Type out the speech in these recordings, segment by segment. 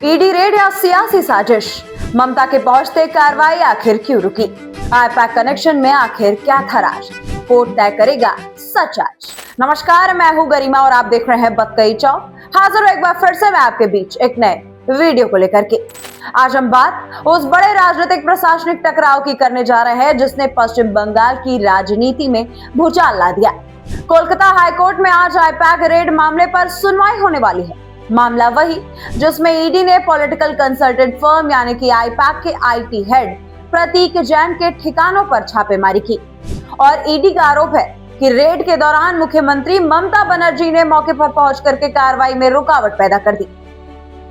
ED red या सियासी साजिश, ममता के पहुंचते कार्रवाई आखिर क्यों रुकी? आईपैक कनेक्शन में आखिर क्या था राज? कोर्ट तय करेगा सच आज। नमस्कार, मैं हूं गरिमा और आप देख रहे हैं बतकही चौक। हाजिर हूं एक बार फिर से मैं आपके बीच एक नए वीडियो को लेकर के। आज हम बात उस बड़े राजनीतिक प्रशासनिक टकराव की करने जा रहे हैं जिसने पश्चिम बंगाल की राजनीति में भूचाल ला दिया। कोलकाता हाईकोर्ट में आज आईपैक रेड मामले पर सुनवाई होने वाली है। मामला वही जिसमें ईडी ने पॉलिटिकल कंसल्टेंट फर्म यानी कि आईपैक के आईटी हेड प्रतीक जैन के ठिकानों पर छापेमारी की और ईडी का आरोप है कि रेड के दौरान मुख्यमंत्री ममता बनर्जी ने मौके पर पहुंच करके कार्रवाई में रुकावट पैदा कर दी।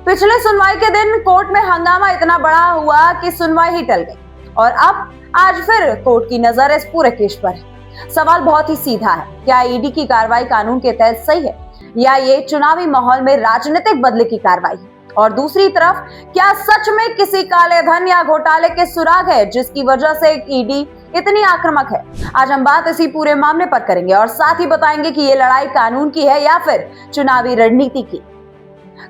पिछले सुनवाई के दिन कोर्ट में हंगामा इतना बड़ा हुआ कि सुनवाई ही टल गई और अब आज फिर कोर्ट की नजर इस पूरे केस पर है। सवाल बहुत ही सीधा है, क्या ईडी की कार्रवाई कानून के तहत सही है या ये चुनावी माहौल में राजनीतिक बदले की कार्रवाई है? और दूसरी तरफ क्या सच में किसी काले धन या घोटाले के सुराग है जिसकी वजह से ईडी इतनी आक्रामक है? आज हम बात इसी पूरे मामले पर करेंगे और साथ ही बताएंगे कि ये लड़ाई कानून की है या फिर चुनावी रणनीति की।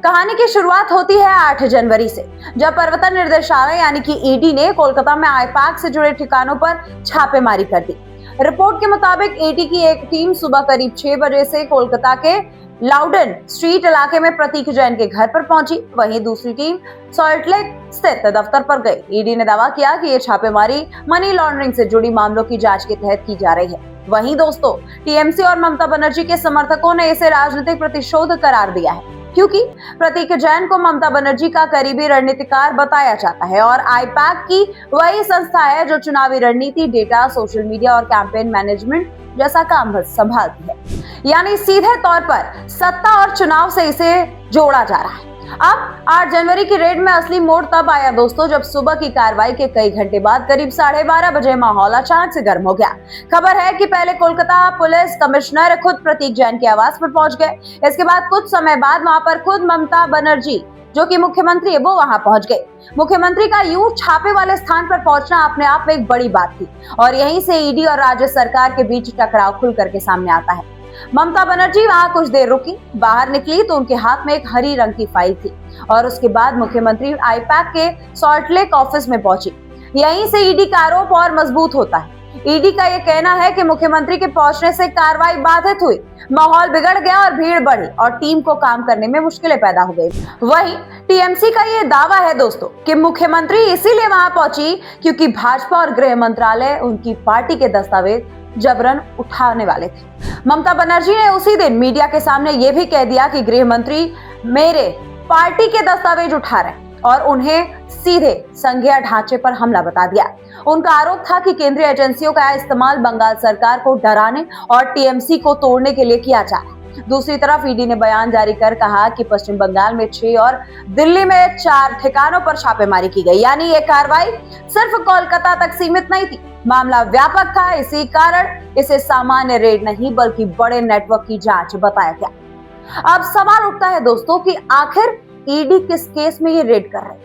कहानी की शुरुआत होती है 8 जनवरी से, जब प्रवर्तन निर्देशालय यानी कि ईडी ने कोलकाता में आईपैक से जुड़े ठिकानों पर छापेमारी कर दी। रिपोर्ट के मुताबिक ईडी की एक टीम सुबह करीब 6 बजे से कोलकाता के लाउडन स्ट्रीट इलाके में प्रतीक जैन के घर पर पहुंची। वहीं दूसरी टीम सॉल्टलेक स्थित दफ्तर पर गई। ईडी ने दावा किया कि ये छापेमारी मनी लॉन्ड्रिंग से जुड़ी मामलों की जांच के तहत की जा रही है। वहीं दोस्तों, टीएमसी और ममता बनर्जी के समर्थकों ने इसे राजनीतिक प्रतिशोध करार दिया है, क्योंकि प्रतीक जैन को ममता बनर्जी का करीबी रणनीतिकार बताया जाता है और आईपैक की वही संस्था है जो चुनावी रणनीति, डेटा, सोशल मीडिया और कैंपेन मैनेजमेंट जैसा काम संभालती है। यानी सीधे तौर पर सत्ता और चुनाव से इसे जोड़ा जा रहा है। अब 8 जनवरी की रेड में असली मोड़ तब आया दोस्तों, जब सुबह की कार्रवाई के कई घंटे बाद करीब 12:30 बजे माहौल अचानक से गर्म हो गया। खबर है कि पहले कोलकाता पुलिस कमिश्नर खुद प्रतीक जैन के आवास पर पहुंच गए। इसके बाद कुछ समय बाद वहां पर खुद ममता बनर्जी, जो कि मुख्यमंत्री है, वो वहां पहुंच गए। मुख्यमंत्री का यूं छापे वाले स्थान पर पहुंचना अपने आप में एक बड़ी बात थी और यहीं से ईडी और राज्य सरकार के बीच टकराव खुल करके सामने आता है। ममता बनर्जी वहां कुछ देर रुकी, बाहर निकली तो उनके हाथ में एक हरी रंग की फाइल थी और उसके बाद मुख्यमंत्री आईपैक के सॉल्टलेक ऑफिस में पहुंची। यहीं से ईडी का आरोप और मजबूत होता है। ईडी का यह कहना है कि मुख्यमंत्री के पहुंचने से कार्रवाई बाधित हुई, माहौल बिगड़ गया और भीड़ बढ़ी और टीम को काम करने में मुश्किलें पैदा हो गई। वहीं टीएमसी का यह दावा है दोस्तों कि मुख्यमंत्री इसीलिए वहां पहुंची क्योंकि भाजपा और गृह मंत्रालय उनकी पार्टी के दस्तावेज जबरन उठाने वाले थे। ममता बनर्जी ने उसी दिन मीडिया के सामने यह भी कह दिया कि गृह मंत्री मेरे पार्टी के दस्तावेज उठा रहे और उन्हें सीधे संघीय ढांचे पर हमला बता दिया। उनका आरोप था कि केंद्रीय एजेंसियों का इस्तेमाल बंगाल सरकार को डराने और टीएमसी को तोड़ने के लिए किया जा रहा है। दूसरी तरफ ईडी ने बयान जारी कर कहा कि पश्चिम बंगाल में 6 और दिल्ली में 4 ठिकानों पर छापेमारी की गई। यानी ये कार्रवाई सिर्फ कोलकाता तक सीमित नहीं थी, मामला व्यापक था। इसी कारण इसे सामान्य रेड नहीं बल्कि बड़े नेटवर्क की जांच बताया गया। अब सवाल उठता है दोस्तों कि आखिर ईडी किस केस में ये रेड कर रही है?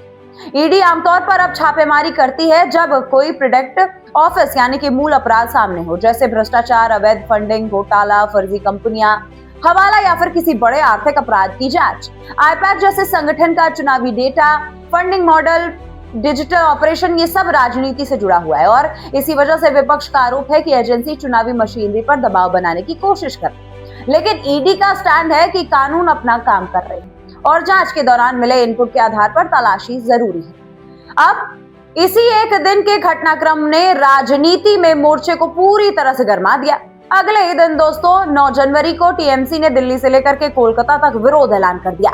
ईडी आमतौर पर अब छापेमारी करती है जब कोई प्रोडक्ट ऑफिस यानी कि मूल अपराध सामने हो, जैसे भ्रष्टाचार, अवैध फंडिंग, घोटाला, फर्जी कंपनियां, हवाला या फिर किसी बड़े आर्थिक अपराध की जांच। आईपैक जैसे संगठन का चुनावी data, funding model, digital operation, ये सब राजनीति से जुड़ा हुआ है और इसी वजह से विपक्ष का आरोप है कि एजेंसी चुनावी मशीनरी पर दबाव बनाने की कोशिश कर रही है। लेकिन ईडी का स्टैंड है कि कानून अपना काम कर रहे हैं और जांच के दौरान मिले इनपुट के आधार पर तलाशी जरूरी है। अब इसी एक दिन के घटनाक्रम ने राजनीति में मोर्चे को पूरी तरह से गरमा दिया। अगले ही दिन दोस्तों 9 जनवरी को टीएमसी ने दिल्ली से लेकर के कोलकाता तक विरोध ऐलान कर दिया।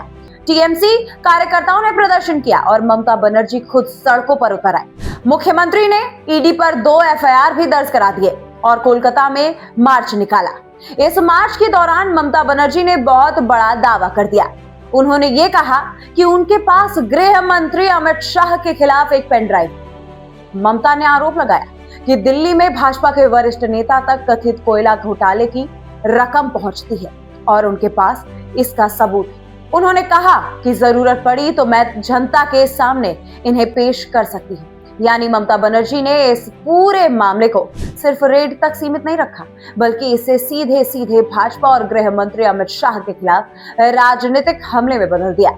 टीएमसी कार्यकर्ताओं ने प्रदर्शन किया और ममता बनर्जी खुद सड़कों पर उतर आए। मुख्यमंत्री ने ईडी पर 2 एफआईआर भी दर्ज करा दिए और कोलकाता में मार्च निकाला। इस मार्च के दौरान ममता बनर्जी ने बहुत बड़ा दावा कर दिया। उन्होंने ये कहा कि उनके पास गृह मंत्री अमित शाह के खिलाफ एक पेन ड्राइव। ममता ने आरोप लगाया कि दिल्ली में भाजपा के वरिष्ठ नेता तक कथित कोयला घोटाले की रकम पहुंचती है और उनके पास इसका सबूत है। उन्होंने कहा कि जरूरत पड़ी तो मैं जनता के सामने इन्हें पेश कर सकती हूँ। यानी ममता बनर्जी ने इस पूरे मामले को सिर्फ रेड तक सीमित नहीं रखा, बल्कि इसे सीधे सीधे भाजपा और गृह मंत्री अमित शाह के खिलाफ राजनीतिक हमले में बदल दिया।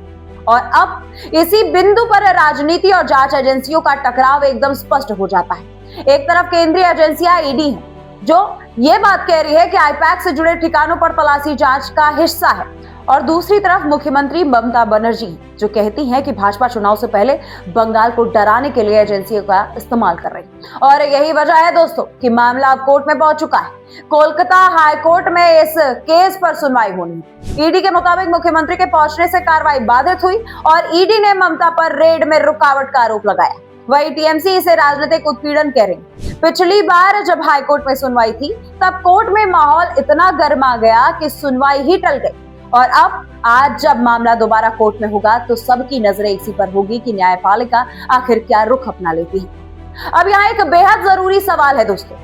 और अब इसी बिंदु पर राजनीति और जांच एजेंसियों का टकराव एकदम स्पष्ट हो जाता है। एक तरफ केंद्रीय एजेंसियां ईडी है, जो ये बात कह रही है कि आईपैक से जुड़े ठिकानों पर तलाशी जांच का हिस्सा है, और दूसरी तरफ मुख्यमंत्री ममता बनर्जी जो कहती हैं कि भाजपा चुनाव से पहले बंगाल को डराने के लिए एजेंसियों का इस्तेमाल कर रही है। और यही वजह है दोस्तों कि मामला अब कोर्ट में पहुंच चुका है। कोलकाता हाई कोर्ट में इस केस पर सुनवाई होनी है। ईडी के मुताबिक मुख्यमंत्री के पहुंचने से कार्रवाई बाधित हुई और ईडी ने ममता पर रेड में रुकावट का आरोप लगाया। वही टीएमसी इसे राजनीतिक उत्पीड़न कह रही। पिछली बार जब हाईकोर्ट में सुनवाई थी तब कोर्ट में माहौल इतना गर्मा गया कि सुनवाई ही टल गई, और अब आज जब मामला दोबारा कोर्ट में होगा तो सबकी नजरें इसी पर होगी कि न्यायपालिका आखिर क्या रुख अपना लेती है। अब यहाँ एक बेहद जरूरी सवाल है दोस्तों,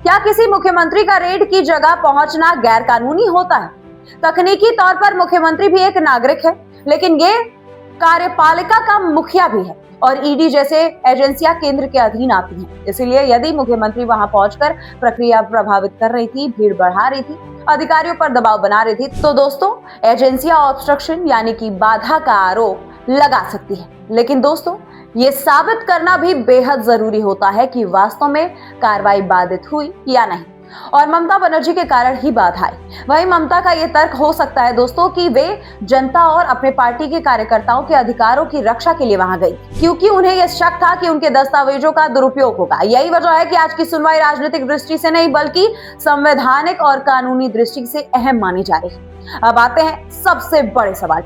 क्या किसी मुख्यमंत्री का रेड की जगह पहुंचना गैर कानूनी होता है? तकनीकी तौर पर मुख्यमंत्री भी एक नागरिक है, लेकिन ये कार्यपालिका का मुखिया भी है और ईडी जैसे एजेंसियां केंद्र के अधीन आती हैं। इसलिए यदि मुख्यमंत्री वहां पहुंचकर प्रक्रिया प्रभावित कर रही थी, भीड़ बढ़ा रही थी, अधिकारियों पर दबाव बना रही थी, तो दोस्तों एजेंसियां ऑब्स्ट्रक्शन यानी कि बाधा का आरोप लगा सकती है। लेकिन दोस्तों ये साबित करना भी बेहद जरूरी होता है कि वास्तव में कार्रवाई बाधित हुई या नहीं, और ममता बनर्जी के कारण ही बाधा आई। वही ममता का ये तर्क हो सकता है दोस्तों कि वे जनता और अपने पार्टी के कार्यकर्ताओं के अधिकारों की रक्षा के लिए वहां गई, क्योंकि उन्हें यह शक था कि उनके दस्तावेजों का दुरुपयोग होगा। यही वजह है कि आज की सुनवाई राजनीतिक दृष्टि से नहीं बल्कि संवैधानिक और कानूनी दृष्टि से अहम मानी जा रही है। अब आते हैं सबसे बड़े सवाल,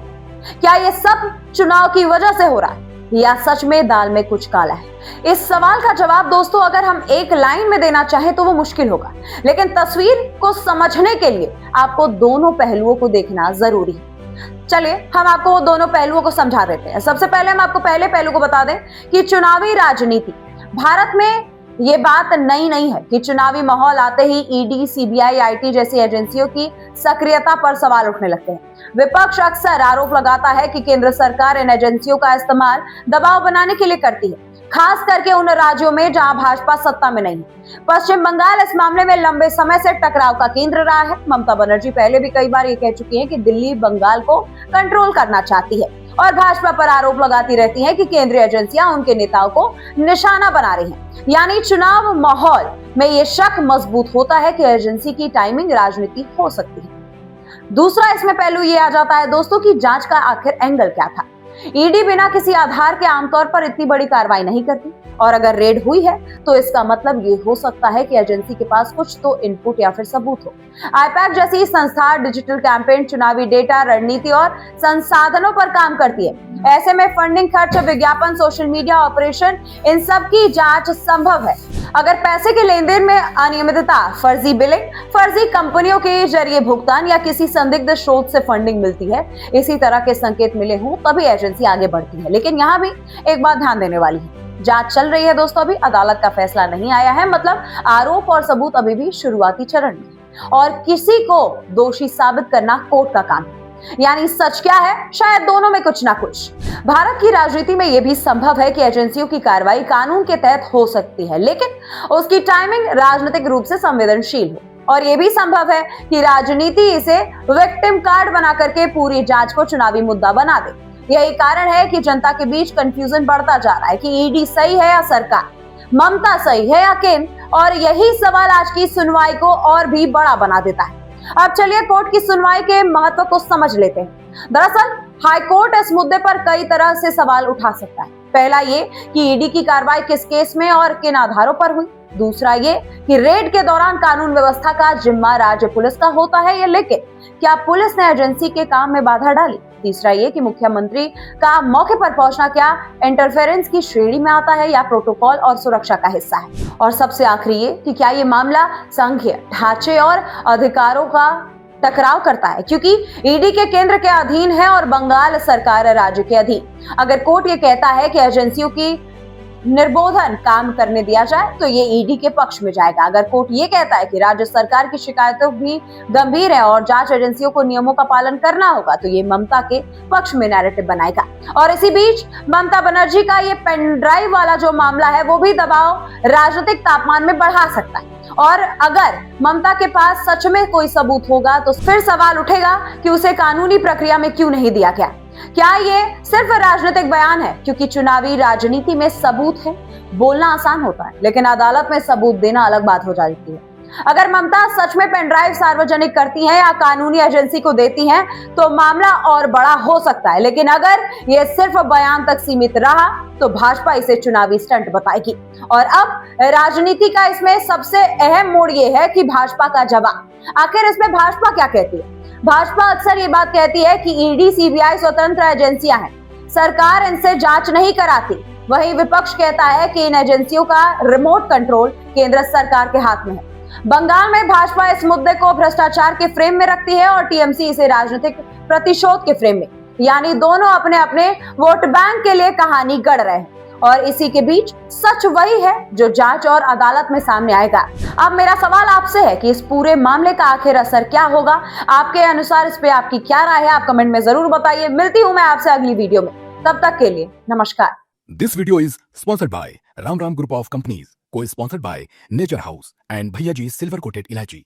क्या ये सब चुनाव की वजह से हो रहा है या सच में दाल में कुछ काला है? इस सवाल का जवाब दोस्तों अगर हम एक लाइन में देना चाहें तो वो मुश्किल होगा, लेकिन तस्वीर को समझने के लिए आपको दोनों पहलुओं को देखना जरूरी है। चलिए हम आपको वो दोनों पहलुओं को समझा देते हैं। सबसे पहले हम आपको पहले पहलू को बता दें कि चुनावी राजनीति भारत में ये बात नई नहीं है कि चुनावी माहौल आते ही ईडी, सीबीआई, आईटी जैसी एजेंसियों की सक्रियता पर सवाल उठने लगते हैं। विपक्ष अक्सर आरोप लगाता है कि केंद्र सरकार इन एजेंसियों का इस्तेमाल दबाव बनाने के लिए करती है, खास करके उन राज्यों में जहां भाजपा सत्ता में नहीं है। पश्चिम बंगाल इस मामले में लंबे समय से टकराव का केंद्र रहा है। ममता बनर्जी पहले भी कई बार ये कह चुकी हैं कि दिल्ली बंगाल को कंट्रोल करना चाहती है और भाजपा पर आरोप लगाती रहती हैं कि केंद्रीय एजेंसियां उनके नेताओं को निशाना बना रही हैं। यानी चुनाव माहौल में ये शक मजबूत होता है कि एजेंसी की टाइमिंग राजनीति हो सकती है। दूसरा इसमें पहलू ये आ जाता है दोस्तों कि जांच का आखिर एंगल क्या था। ईडी बिना किसी आधार के आमतौर पर इतनी बड़ी कार्रवाई नहीं करती, और अगर रेड हुई है तो इसका मतलब ये हो सकता है कि एजेंसी के पास कुछ तो इनपुट या फिर सबूत हो। आईपैक जैसी संस्था डिजिटल कैंपेन, चुनावी डेटा, रणनीति और संसाधनों पर काम करती है। ऐसे में फंडिंग खर्च, विज्ञापन, सोशल मीडिया ऑपरेशन, इन सब की जांच संभव है। अगर पैसे के लेन देन में अनियमितता, फर्जी बिलिंग, फर्जी कंपनियों के जरिए भुगतान या किसी संदिग्ध स्रोत से फंडिंग मिलती है, इसी तरह के संकेत मिले हों तभी एजेंसी आगे बढ़ती है। लेकिन यहाँ भी एक बात ध्यान देने वाली है, जांच चल रही है दोस्तों, अभी अदालत का फैसला नहीं आया है, मतलब आरोप और सबूत अभी भी शुरुआती चरण में, और किसी को दोषी साबित करना कोर्ट का काम है। यानी सच क्या है? शायद दोनों में कुछ ना कुछ। भारत की राजनीति में यह भी संभव है कि एजेंसियों की कार्रवाई कानून के तहत हो सकती है, लेकिन उसकी टाइमिंग राजनीतिक रूप से संवेदनशील हो, और यह भी संभव है कि राजनीति इसे विक्टिम कार्ड बना करके पूरी जांच को चुनावी मुद्दा बना दे। यही कारण है कि जनता के बीच कंफ्यूजन बढ़ता जा रहा है कि ईडी सही है या सरकार, ममता सही है या केंद्र, और यही सवाल आज की सुनवाई को और भी बड़ा बना देता है। अब चलिए कोर्ट की सुनवाई के महत्व को समझ लेते हैं। दरअसल हाईकोर्ट इस मुद्दे पर कई तरह से सवाल उठा सकता है। पहला ये कि ईडी की कार्रवाई किस केस में और किन आधारों पर हुई। दूसरा ये कि रेड के दौरान कानून व्यवस्था का जिम्मा राज्य पुलिस का होता है या, लेकिन क्या पुलिस ने एजेंसी के काम में बाधा डाली। तीसरा ये कि मुख्यमंत्री का मौके पर पहुंचना क्या इंटरफेरेंस की श्रेणी में आता है या प्रोटोकॉल और सुरक्षा का हिस्सा है। और सबसे आखिरी ये कि क्या ये मामला संघीय ढांचे और अधिकारों का टकराव करता है, क्योंकि ईडी के केंद्र के अधीन है और बंगाल सरकार राज्य के अधीन। अगर कोर्ट ये कहता है कि एजेंसियों की निर्बोधन काम करने दिया जाए तो ये ईडी के पक्ष में जाएगा। अगर कोर्ट ये कहता है कि राज्य सरकार की शिकायतों भी गंभीर है और जांच एजेंसियों को नियमों का पालन करना होगा तो ये ममता के पक्ष में नैरेटिव बनाएगा। और इसी बीच ममता बनर्जी का ये पेन ड्राइव वाला जो मामला है वो भी दबाव राजनीतिक तापमान में बढ़ा सकता है। और अगर ममता के पास सच में कोई सबूत होगा तो फिर सवाल उठेगा कि उसे कानूनी प्रक्रिया में क्यों नहीं दिया गया। क्या ये सिर्फ राजनीतिक बयान है? क्योंकि चुनावी राजनीति में सबूत है, बोलना आसान होता है, लेकिन अदालत में सबूत देना अलग बात हो जाती है। अगर ममता सच में पेन ड्राइव सार्वजनिक करती हैं या कानूनी एजेंसी को देती हैं, तो मामला और बड़ा हो सकता है। लेकिन अगर ये सिर्फ बयान तक सीमित रहा, तो भाजपा इसे चुनावी स्टंट बताएगी। और अब राजनीति का इसमें सबसे अहम मोड़ ये है कि भाजपा का जवाब। आखिर इसमें भाजपा क्या कहती है? भाजपा अक्सर ये बात कहती है कि ईडी, सीबीआई स्वतंत्र एजेंसियां हैं, सरकार इनसे जांच नहीं कराती। वहीं विपक्ष कहता है कि इन एजेंसियों का रिमोट कंट्रोल केंद्र सरकार के हाथ में है। बंगाल में भाजपा इस मुद्दे को भ्रष्टाचार के फ्रेम में रखती है और टीएमसी इसे राजनीतिक प्रतिशोध के फ्रेम में, यानी दोनों अपने अपने वोट बैंक के लिए कहानी गढ़ रहे हैं। और इसी के बीच सच वही है जो जांच और अदालत में सामने आएगा। अब मेरा सवाल आपसे है कि इस पूरे मामले का आखिर असर क्या होगा? आपके अनुसार इस पे आपकी क्या राय है? आप कमेंट में जरूर बताइए। मिलती हूं मैं आपसे अगली वीडियो में, तब तक के लिए नमस्कार। This video is sponsored by Ram Group of Companies, co-sponsored by Nature House and Bhaiya Ji Silver Coated Ilachi.